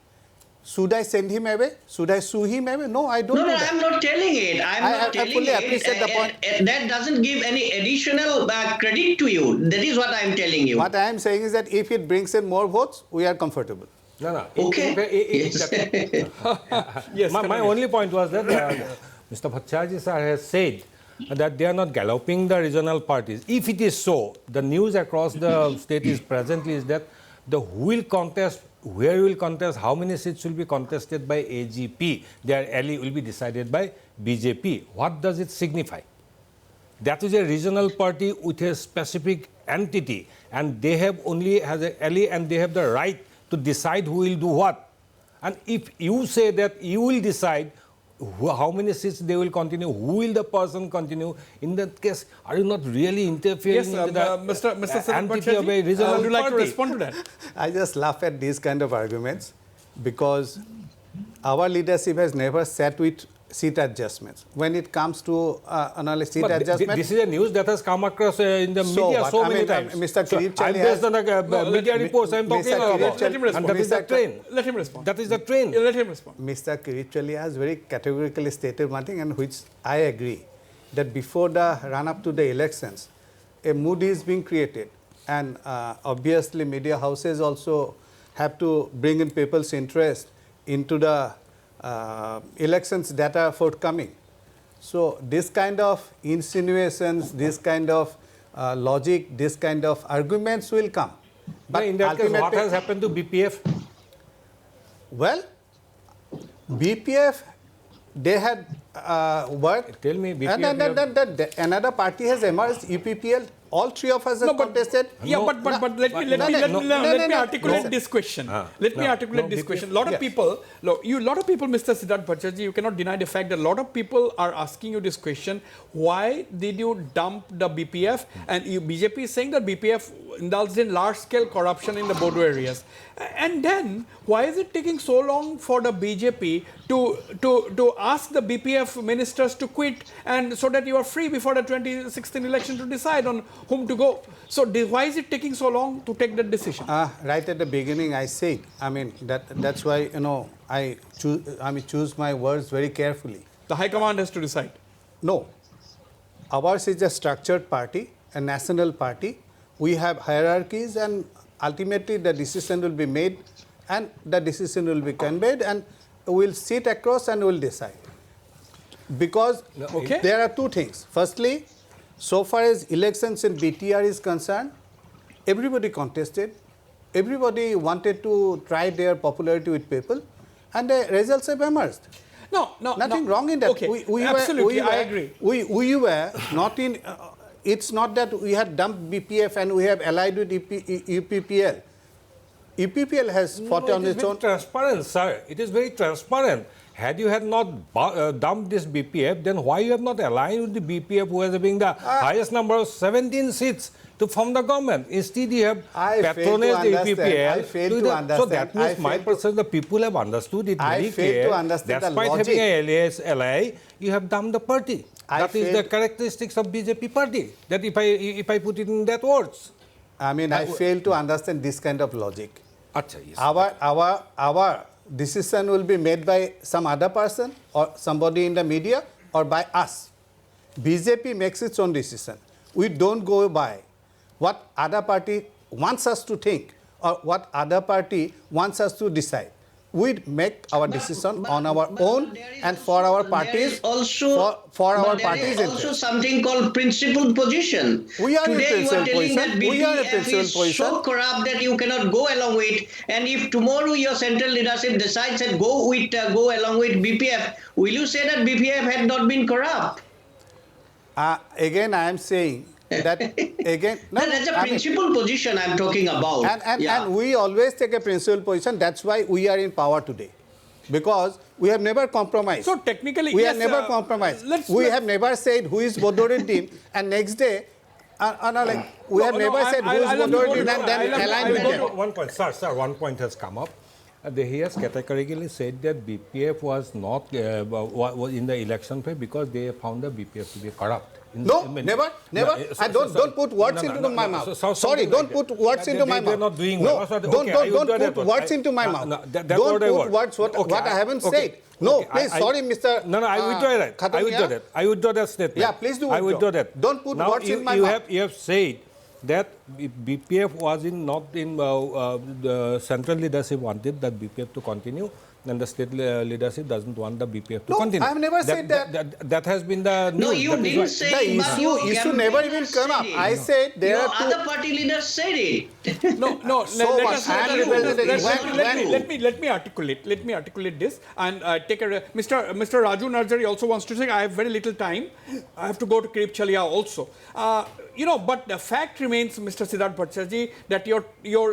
should I send him away? Should I sue him away? No, I don't do that. I'm not telling it. I fully appreciate the point. That doesn't give any additional credit to you. That is what I'm telling you. What I am saying is that if it brings in more votes, we are comfortable. No. Okay. Yes. My only point was that Mr. Bachchaji sir has said that they are not galloping the regional parties. If it is so, the news across the state is presently is that the who will contest, where will contest, how many seats will be contested by AGP, their ally will be decided by BJP. What does it signify? That is a regional party with a specific entity, and they have only has an ally and they have the right to decide who will do what. And if you say that you will decide how many seats they will continue, who will the person continue. In that case, are you not really interfering Yes, into the Mr. entity of a regional would you like to party? respond to that? I just laugh at these kind of arguments because our leadership has never sat with seat adjustments. When it comes to seat But adjustment, this is a news that has come across in the So media what? so I many mean, times. Mr. So Kirip I'm Chali based has- on the media reports I'm talking Mr. Kirip about. Chali- Let him respond. And that is the Mr. trend. Let him respond. That is the trend. Let him respond. Mr. Kirip has very categorically stated one thing, and which I agree, that before the run-up to the elections, a mood is being created. And obviously, media houses also have to bring in people's interest into the elections that are forthcoming. So this kind of insinuations, this kind of logic, this kind of arguments will come. But in that case, what ultimately- has happened to BPF? Well, BPF, they had worked. Tell me, BPF And then another party has emerged, UPPL. All three of us have contested. Yeah, No, but let me articulate this question. Let me articulate this question. A lot of people, Mr. Siddharth Bhattacharjee, you cannot deny the fact that a lot of people are asking you this question: why did you dump the BPF? And BJP is saying that BPF indulged in large-scale corruption in the border areas. And then, why is it taking so long for the BJP to ask the BPF ministers to quit, and so that you are free before the 2016 election to decide on whom to go? So why is it taking so long to take that decision? Right at the beginning, I said, that's why I choose my words very carefully. The High Command has to decide. No, ours is a structured party, a national party. We have hierarchies, and ultimately the decision will be made, and the decision will be conveyed, and we'll sit across and we'll decide. Because there are two things. Firstly, so far as elections in BTR is concerned, everybody contested, everybody wanted to try their popularity with people, and the results have emerged. Nothing wrong in that. Okay, absolutely, I agree. We were not in. It's not that we had dumped BPF and we have allied with UPPL. UPPL has fought on its own. It is very transparent, sir. It is very transparent. Had you had not dumped this BPF, then why you have not aligned with the BPF, who has been the highest number of 17 seats to form the government? Instead, you have patronized the UPPL. I fail to understand. So that means my perception, the people have understood it very clear. I fail to understand the Despite logic. having a ally, you have dumped the party. That is the characteristics of BJP party. That if I put it in that words. I fail to understand this kind of logic. Achha, yes. Our decision will be made by some other person or somebody in the media or by us. BJP makes its own decision. We don't go by what other party wants us to think or what other party wants us to decide. We make our decision on our own and for our parties. For our parties. There is also something called principled position. We are in Today you are principled telling position. that We are in BPF principled is position. so corrupt that you cannot go along with. And if tomorrow your central leadership decides that go along with BPF, will you say that BPF had not been corrupt? Again, I am saying that again. That's a principled position I'm talking about. And we always take a principled position. That's why we are in power today. Because we have never compromised. So technically, we yes, have never compromised. We let's- have never said who is Bodoruddin and next day, we have never said who is Bodoruddin and then aligned with them. One point, sir, one point has come up. He has categorically said that BPF was not was in the election phase because they found the BPF to be corrupt. No, never. Don't put words into my mouth. Sorry, don't put words into my mouth. They're not doing no, well. don't put words into my mouth. Don't put words what I haven't said. No, please, sorry, Mr. No, I withdraw that. I withdraw that statement. Yeah, please do I withdraw withdraw. that. Don't put now words in my mouth. You have said that BPF was not in the central leadership wanted that BPF to continue, and the state leadership doesn't want the BPF to continue. I have never said that. That has been the news. No, you That is didn't why- say The issue never even come up. I said there Your are two. other party leaders said it. No. So what? I am representing. Let me articulate this and take a. Mr. Raju Narjari also wants to say. I have very little time. I have to go to Kirip Chalia also. but the fact remains, Mr. Siddharth Bhattacharjee, that your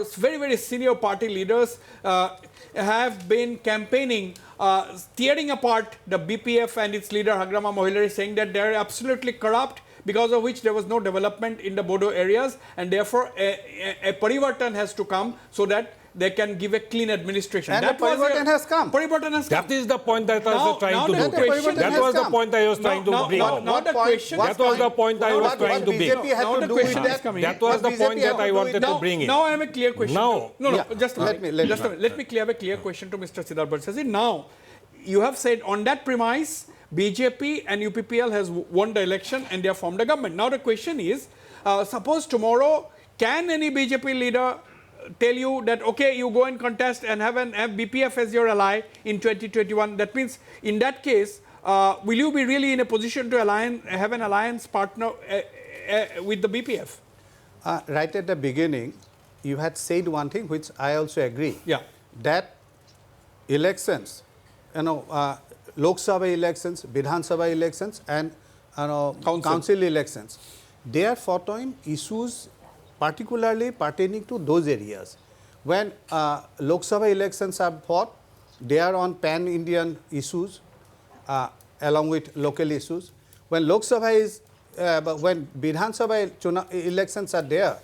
very, very senior party leaders have been campaigning, tearing apart the BPF and its leader Hagrama Mohilari, saying that they are absolutely corrupt, because of which there was no development in the Bodo areas, and therefore a parivartan has to come so that they can give a clean administration. And that parivartan has come. Parivartan has come. That is the point that I was trying to now do. the question That has was the come. point I was trying to bring home. Now the question. That was the point I was trying to bring. BJP had Now to the do with question is that. coming. That was the point that I wanted to bring in. Now I have a clear question. Now. Just a minute. Just a minute. Let me have a clear question to Mr. Siddharth Bhattacharjee. Now, you have said on that premise, BJP and UPPL has won the election and they have formed a government. Now the question is, suppose tomorrow, can any BJP leader tell you that, okay, you go and contest and have BPF as your ally in 2021? That means, in that case, will you be really in a position to have an alliance partner with the BPF? Right at the beginning, you had said one thing which I also agree. Yeah. That elections, Lok Sabha elections, Vidhan Sabha elections, and council elections, they are fought on issues particularly pertaining to those areas. When Lok Sabha elections are fought, they are on pan-Indian issues along with local issues. When Lok Sabha is, when Vidhan Sabha elections are there,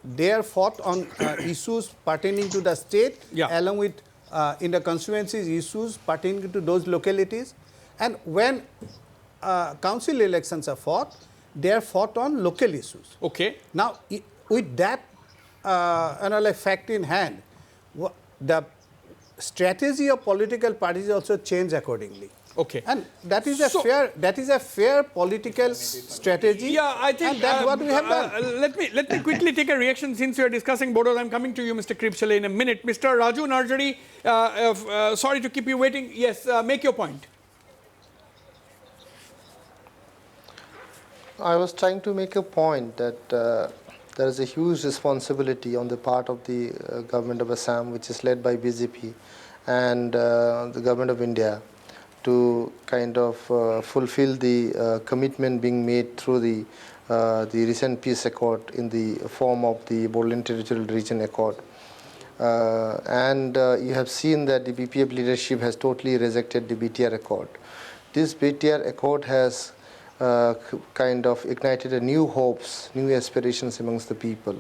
they are fought on issues pertaining to the state, along with in the constituencies issues pertaining to those localities. And when council elections are fought, they are fought on local issues. Okay. Now, with that fact in hand, the strategy of political parties also change accordingly. Okay. And that is a fair political strategy. Yeah, I think and that's what we have done. Let me quickly take a reaction since we are discussing Bodos. I'm coming to you, Mr. Kripchale, in a minute. Mr. Raju Narjari, sorry to keep you waiting. Yes, make your point. I was trying to make a point that there is a huge responsibility on the part of the government of Assam, which is led by BJP, and the government of India, to kind of fulfill the commitment being made through the recent peace accord in the form of the Bodoland Territorial Region Accord. And you have seen that the BPF leadership has totally rejected the BTR Accord. This BTR Accord has kind of ignited a new hopes, new aspirations amongst the people.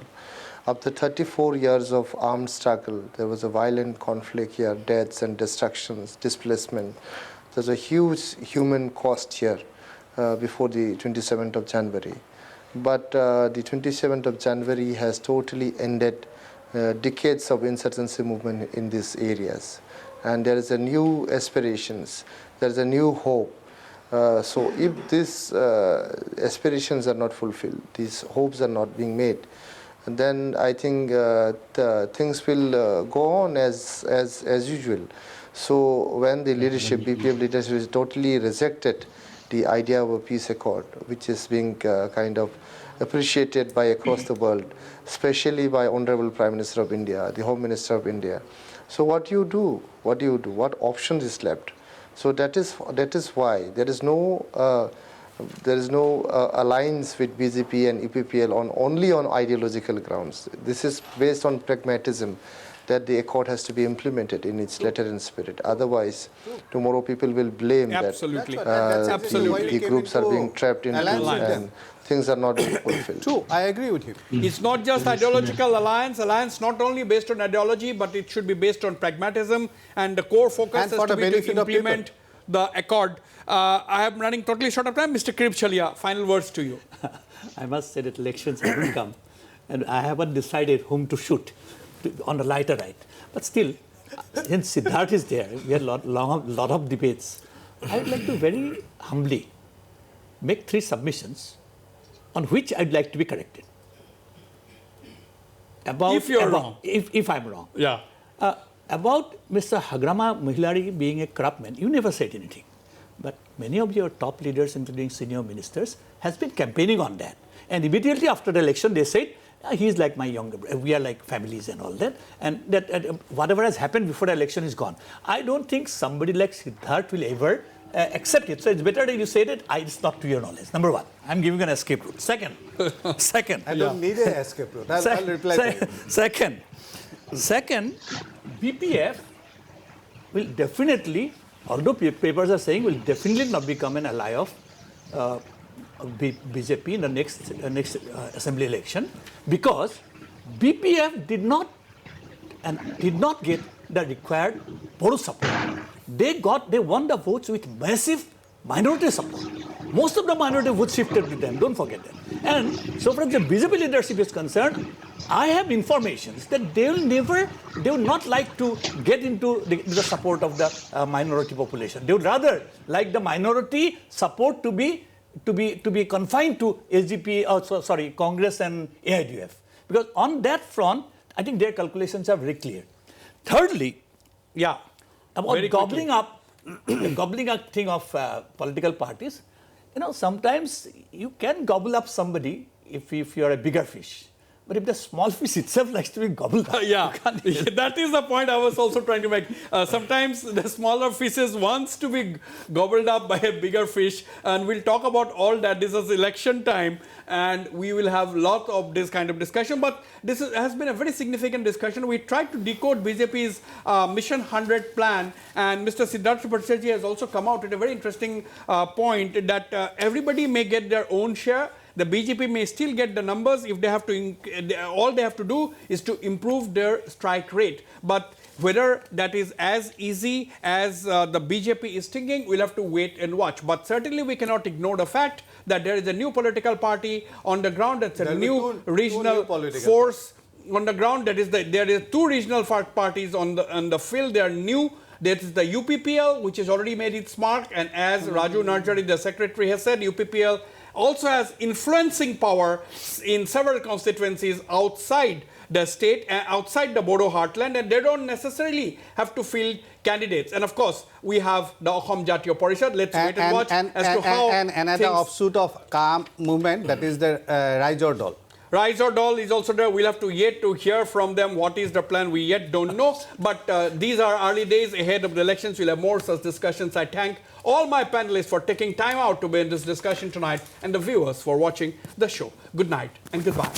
After 34 years of armed struggle, there was a violent conflict here, deaths and destructions, displacement. There's a huge human cost here before the 27th of January. But the 27th of January has totally ended decades of insurgency movement in these areas. And there is a new aspirations, there is a new hope. So if these aspirations are not fulfilled, these hopes are not being made, then I think things will go on as usual. So when the leadership, BPF leadership, is totally rejected the idea of a peace accord, which is being kind of appreciated by across the world, especially by Honorable Prime Minister of India, the Home Minister of India. So what do you do? What do you do? What option is left? So that is why there is no alliance with BJP and UPPL only on ideological grounds. This is based on pragmatism, that the accord has to be implemented in its letter and spirit. Otherwise, tomorrow people will blame that the groups are being trapped into and things are not being fulfilled. True, I agree with you. It's not just ideological alliance not only based on ideology, but it should be based on pragmatism, and the core focus has to be to implement the accord. I am running totally short of time. Mr. Kripchale, final words to you. I must say that elections haven't come, and I haven't decided whom to shoot on the lighter right. But still, since Siddharth is there, we had a lot of debates. I would like to very humbly make 3 submissions on which I'd like to be corrected. If you're wrong. If I'm wrong. Yeah. About Mr. Hagrama Mohilari being a corrupt man, you never said anything. But many of your top leaders, including senior ministers, has been campaigning on that. And immediately after the election, they said, he's like my younger brother. We are like families and all that. And that whatever has happened before the election is gone. I don't think somebody like Siddharth will ever accept it. So it's better that you said it. It's not to your knowledge. Number one, I'm giving an escape route. Second, I don't need an escape route. I'll reply to you. Second, BPF will definitely, although papers are saying, will definitely not become an ally of BJP in the next assembly election, because BPF did not get the required Bodo support. They won the votes with massive minority support. Most of the minority votes shifted to them, don't forget that. And so far as the BJP leadership is concerned, I have informations that they will not like to get into the support of the minority population. They would rather like the minority support to be confined to SGP, Congress and AIDF. Because on that front, I think their calculations are very clear. Thirdly, about gobbling up thing of political parties, sometimes you can gobble up somebody if you are a bigger fish. But if the small fish itself likes to be gobbled up, that is the point I was also trying to make. Sometimes the smaller fishes wants to be gobbled up by a bigger fish, and we'll talk about all that. This is election time, and we will have lot of this kind of discussion. But this has been a very significant discussion. We tried to decode BJP's Mission 100 plan, and Mr. Siddharth Bhattacharjee has also come out with a very interesting point that everybody may get their own share. The BJP may still get the numbers if they have to. All they have to do is to improve their strike rate. But whether that is as easy as the BJP is thinking, we'll have to wait and watch. But certainly we cannot ignore the fact that there is a new political party on the ground. That's a new regional force on the ground. There is two regional parties on the field. They are new. There is the UPPL, which has already made its mark, and as Raju Narjari, the secretary, has said, UPPL also has influencing power in several constituencies outside the state, outside the Bodo heartland, and they don't necessarily have to field candidates. And of course, we have the Assam Jatiya Parishad. Let's wait and watch as to how and another offshoot of calm movement, that is the Rise or Dol. Rise or Dol is also there. We'll have to yet to hear from them what is the plan. We yet don't know. But these are early days ahead of the elections. We'll have more such discussions. I thank all my panelists for taking time out to be in this discussion tonight, and the viewers for watching the show. Good night and goodbye.